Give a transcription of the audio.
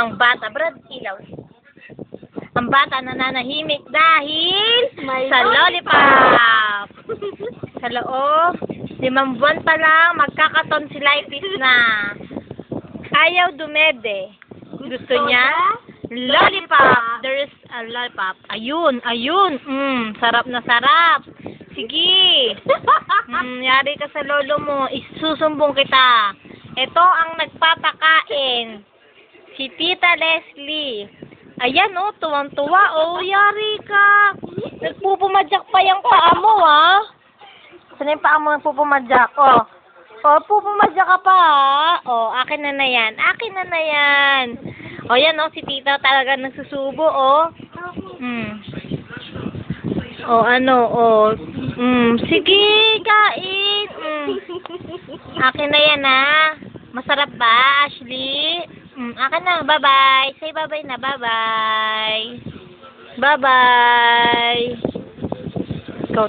Ang bata, Brad, ilaw. Ang bata nananahimik dahil sa lollipop. Sa loob, 5 buwan pa lang, magkakatonsillitis na. Ayaw dumede. Gusto niya? Lollipop! There is a lollipop. Ayun, ayun. Sarap na sarap. Sige. Yari ka sa lolo mo. Isusumbong kita. Ito ang nagpapakain. Si Tita Leslie. Ayan, oh, tuwang-tuwa. Oh, yari ka. Nagpupumadyak pa yung paa mo, ha? Saan yung paa mo nagpupumadyak? Oh. Oh, pupumadyak ka pa, ha? Oh, akin na yan. Akin na yan. Oh, yan, oh, si Tita talaga nagsusubo, oh. Oh, ano, oh. Sige, kain. Akin na yan, ha? Masarap ba, Ashley? Akin na, bye-bye. Say bye-bye na, bye-bye. Bye-bye. Ikaw.